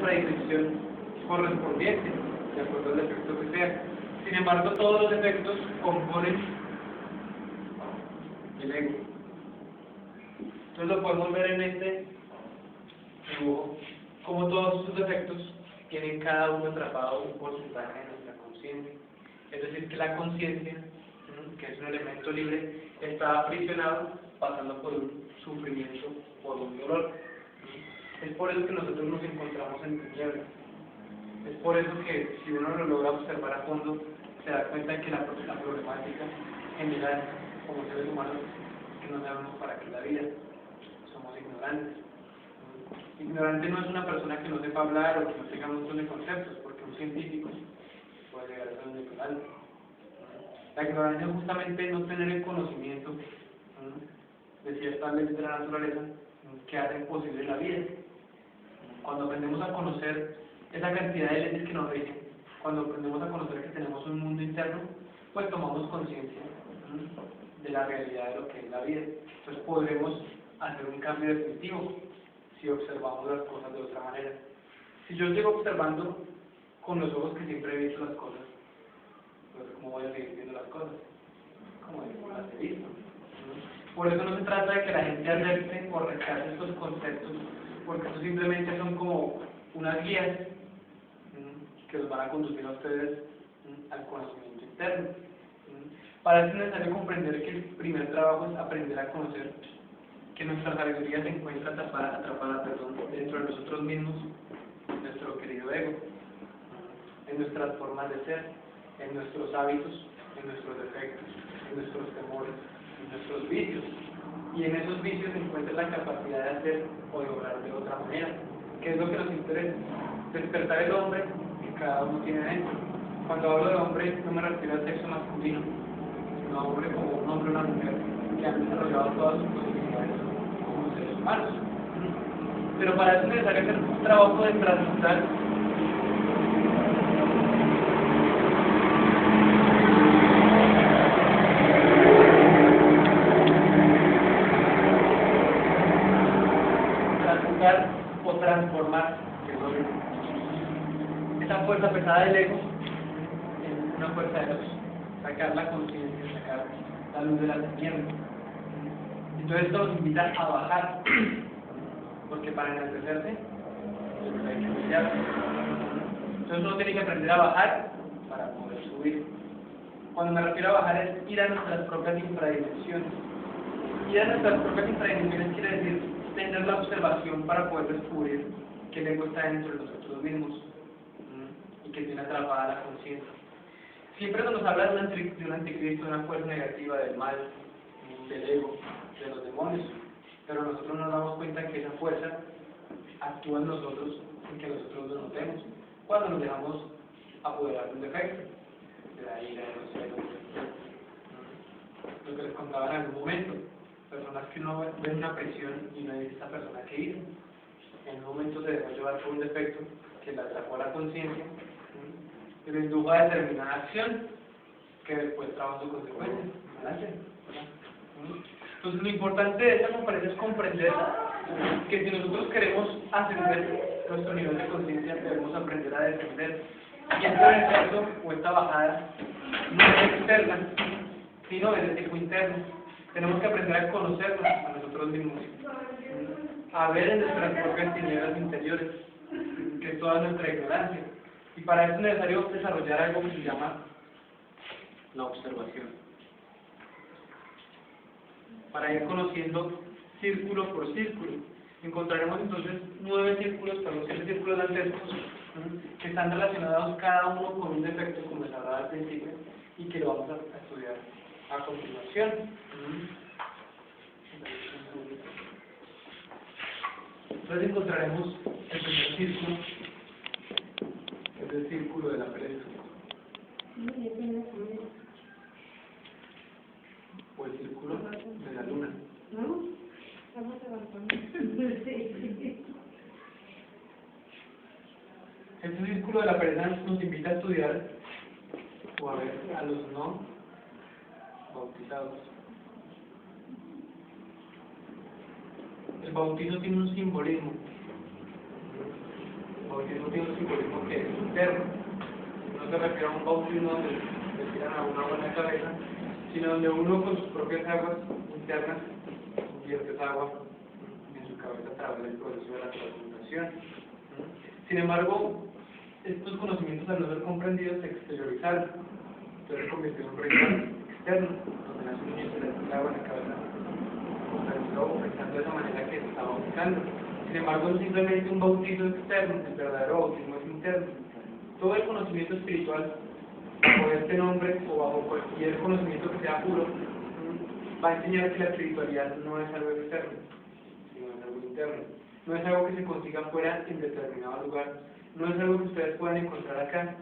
predilección correspondiente, de acuerdo al defecto que sea. Sin embargo, todos los defectos componen el ego. Entonces lo podemos ver en este dibujo, como todos estos defectos tienen cada uno atrapado un porcentaje de nuestra conciencia. Es decir, que la conciencia, que es un elemento libre, está aprisionado pasando por un sufrimiento, por un dolor. Es por eso que nosotros nos encontramos en tinieblas. Es por eso que si uno lo logra observar a fondo, se da cuenta que la problemática general como seres humanos es que no sabemos para qué es la vida. Somos ignorantes. Ignorante no es una persona que no sepa hablar o que no tenga un montón de conceptos, porque un científico puede llegar a ser un ignorante. La ignorancia es justamente no tener el conocimiento de ciertas leyes de la naturaleza que hacen posible la vida. Cuando aprendemos a conocer esa cantidad de leyes que nos rigen, cuando aprendemos a conocer que tenemos un mundo interno, pues tomamos conciencia de la realidad de lo que es la vida. Entonces podremos hacer un cambio definitivo si observamos las cosas de otra manera. Si yo sigo observando con los ojos que siempre he visto las cosas, pues ¿cómo voy a seguir viendo las cosas? Como las he visto. Por eso no se trata de que la gente acepte o rechace estos conceptos, porque estos simplemente son como unas guías que los van a conducir a ustedes al conocimiento interno. Para eso es necesario comprender que el primer trabajo es aprender a conocer que nuestra sabiduría se encuentra atrapada dentro de nosotros mismos, en nuestro querido ego, en nuestras formas de ser, en nuestros hábitos, en nuestros defectos, en nuestros temores, en nuestros vicios. Y en esos vicios se encuentra la capacidad de hacer o de obrar de otra manera, que es lo que nos interesa, despertar el hombre que cada uno tiene dentro. Cuando hablo de hombre no me refiero al sexo masculino, sino a hombre como un hombre o una mujer que han desarrollado todas sus posibilidades como seres humanos. Pero para eso es necesario hacer un trabajo de transmutar o transformar, que es lo mismo, esa fuerza pesada del ego en una fuerza de luz, sacar la conciencia, sacar la luz de la tiniebla. Entonces esto nos invita a bajar, porque para enaltecerse hay que humillarse. Entonces uno tiene que aprender a bajar para poder subir. Cuando me refiero a bajar es ir a nuestras propias infradimensiones. Ir a nuestras propias infradimensiones quiere decir tener la observación para poder descubrir que el ego está dentro de nosotros mismos y que tiene atrapada la conciencia. Siempre nos habla de un anticristo, de una fuerza negativa, del mal, del ego, de los demonios, pero nosotros nos damos cuenta que esa fuerza actúa en nosotros sin que nosotros lo notemos, cuando nos dejamos apoderar de un defecto, de la ira, de los celos, lo que les contaba en algún momento. Personas que uno ve una presión y no dice esta persona que hizo. En un momento se dejó llevar por un defecto que la atrapó a la conciencia y lo indujo a determinada acción que después trajo su consecuencia. Entonces lo importante de esta conferencia es comprender que si nosotros queremos ascender nuestro nivel de conciencia debemos aprender a descender. Y este descenso o esta bajada no es externa, sino es de tipo interno. Tenemos que aprender a conocernos a nosotros mismos, a ver en nuestras propias tinieblas interiores, que es toda nuestra ignorancia. Y para eso es necesario desarrollar algo que se llama la observación. Para ir conociendo círculo por círculo. Encontraremos entonces 9 círculos dantescos que están relacionados cada uno con un defecto, como les hablaba al principio, y que lo vamos a estudiar a continuación. Entonces encontraremos el primer círculo, que es el círculo de la pereza. O el círculo de la luna. Este círculo de la pereza nos invita a estudiar o a ver a los no bautizados. El bautismo tiene un simbolismo. bautismo tiene un simbolismo que es interno. No se refiere a un bautismo donde le tiran a una buena cabeza, sino donde uno con sus propias aguas internas vierte esa agua en su cabeza a través del proceso de la transmutación. Sin embargo, estos conocimientos al no ser comprendidos se exteriorizaron, entonces se convirtió en un ritual externo, donde nace un niño y se le tira agua en la cabeza, pensando de esa manera que se estaba bautizando. Sin embargo, es simplemente un bautizo externo, el verdadero bautismo es interno. Todo el conocimiento espiritual, bajo este nombre o bajo cualquier conocimiento que sea puro, va a enseñar que la espiritualidad no es algo externo, sino es algo interno. No es algo que se consiga fuera en determinado lugar. No es algo que ustedes puedan encontrar acá,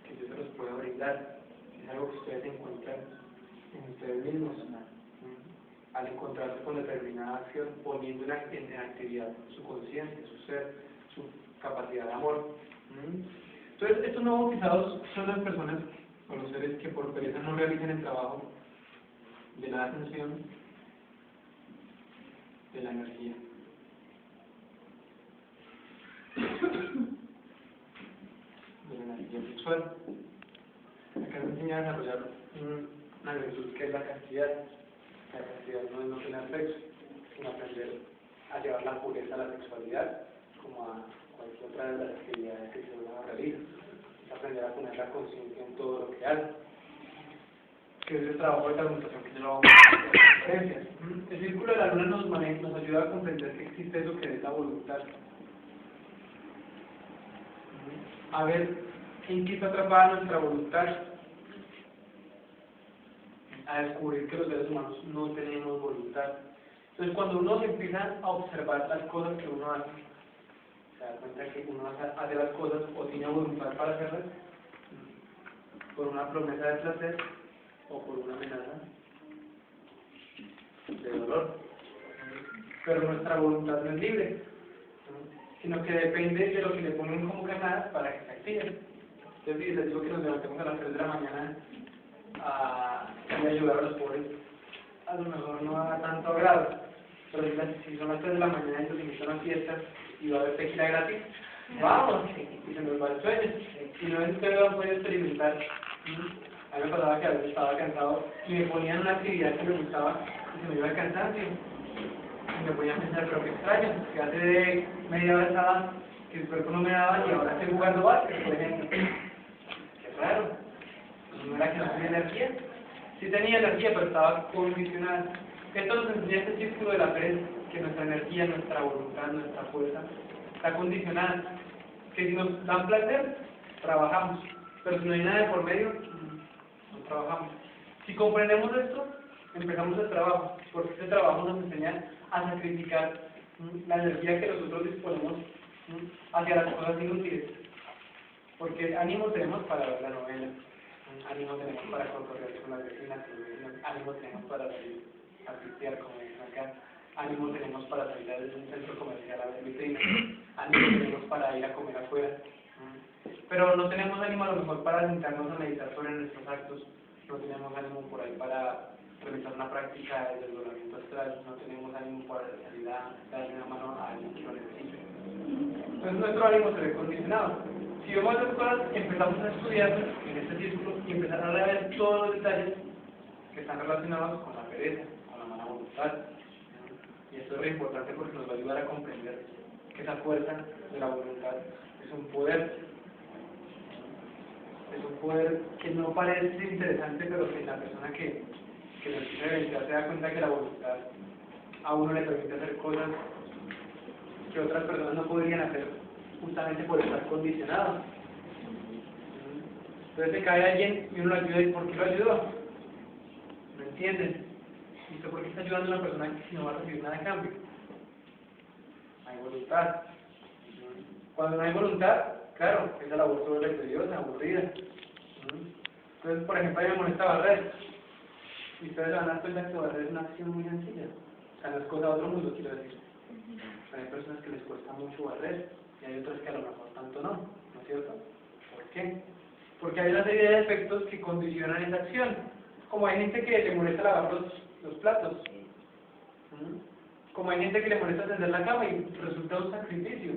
que yo se los pueda brindar. Es algo que ustedes encuentran en ustedes mismos, al encontrarse con determinada acción, poniendo en actividad su conciencia, su ser, su capacidad de amor. Entonces, estos no bautizados son las personas o los seres que por pereza no realizan el trabajo de la ascensión de la energía. De la energía sexual. Acá se enseña a desarrollar una virtud que es la castidad. La castidad no es no tener sexo, sino aprender a llevar la pureza a la sexualidad, como a cualquier otra de las actividades que uno realiza. Es aprender a poner la conciencia en todo lo que hace, que es el trabajo de transmutación que llevamos a la experiencia. El círculo de la luna nos ayuda a comprender que existe eso que es la voluntad. A ver en qué está atrapada nuestra voluntad, a descubrir que los seres humanos no tenemos voluntad. Entonces, cuando uno empieza a observar las cosas que uno hace, se da cuenta que uno hace las cosas o tiene voluntad para hacerlas por una promesa de placer o por una amenaza de dolor. Pero nuestra voluntad no es libre, sino que depende de lo que le pongan como carnadas para que se active. Entonces, si les digo que nos levantemos a las 3 de la mañana a ayudar a los pobres, a lo mejor no da tanto agrado, pero si son las 3 de la mañana y nos invitan a una fiesta y va a haber tequila gratis, vamos, y se nos va el sueño. Si no, ustedes lo pueden experimentar. A mí me pasaba que a veces estaba cansado y me ponían una actividad que me gustaba y se me iba el cansancio. Y me ponía a pensar, pero qué extraño, que hace media hora estaba, que el cuerpo no me daba y ahora estoy jugando básquet, por ejemplo. Qué raro. No era que no tenía energía. Sí tenía energía, pero estaba condicionada. Esto nos enseña este círculo de la pereza, que nuestra energía, nuestra voluntad, nuestra fuerza está condicionada. Que si nos dan placer, trabajamos. Pero si no hay nada de por medio, no trabajamos. Si comprendemos esto, empezamos el trabajo, porque este trabajo nos enseña a sacrificar la energía que nosotros disponemos hacia las cosas inútiles. Porque ánimo tenemos para ver la novela, ánimo tenemos para cotorrear con las vecinas, ánimo tenemos para salir a pistear, como dicen acá, ánimo tenemos para salir al centro comercial a ver vitrinas, ánimo tenemos para ir a comer afuera. Pero no tenemos ánimo a lo mejor para sentarnos a meditar sobre nuestros actos, no tenemos ánimo por ahí para realizar una práctica de desdoblamiento astral, no tenemos ánimo para salir a darle una mano a alguien que lo necesite. Entonces nuestro ánimo se ve condicionado. Si vemos esas cosas, empezamos a estudiarlas en este círculo y empezar a ver todos los detalles que están relacionados con la pereza, con la mala voluntad. Y esto es re importante porque nos va a ayudar a comprender que esa fuerza de la voluntad es un poder. Es un poder que no parece interesante, pero que la persona que lo empieza a evidenciar se da cuenta que la voluntad a uno le permite hacer cosas que otras personas no podrían hacer justamente por estar condicionados. Entonces se cae alguien y uno lo ayuda, ¿y por qué lo ayudó? ¿No entienden? ¿Y por qué está ayudando a una persona que no va a recibir nada a cambio? Hay voluntad. Cuando no hay voluntad, claro, esa labor sobre la tediosa, aburrida. Entonces, por ejemplo, a mí me molesta barrer. Y ustedes van a dar cuenta que barrer es una acción muy sencilla. O sea, no es cosa de otro mundo, quiero decir. Hay personas que les cuesta mucho barrer y hay otras que a lo mejor tanto no, ¿no es cierto? ¿Por qué? Porque hay una serie de efectos que condicionan esa acción. Como hay gente que le molesta lavar los platos. Como hay gente que le molesta tender la cama y resulta un sacrificio.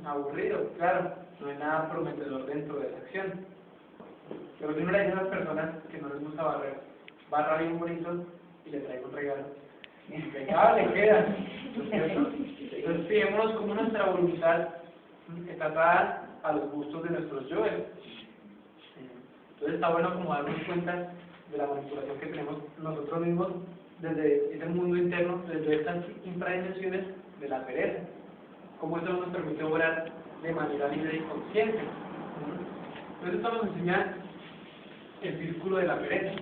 Aburrido, claro, no hay nada prometedor dentro de la acción. Pero si uno le dice a las personas que no les gusta barrer, barra bien bonito y le traigo un regalo. Impecable queda, ¿no es cierto? Entonces fijémonos cómo nuestra voluntad está atada a los gustos de nuestros yoes. Entonces está bueno como darnos cuenta de la manipulación que tenemos nosotros mismos desde ese mundo interno, desde estas infradimensiones de la pereza. Cómo eso nos permite obrar de manera libre y consciente. Entonces esto nos enseña el círculo de la pereza.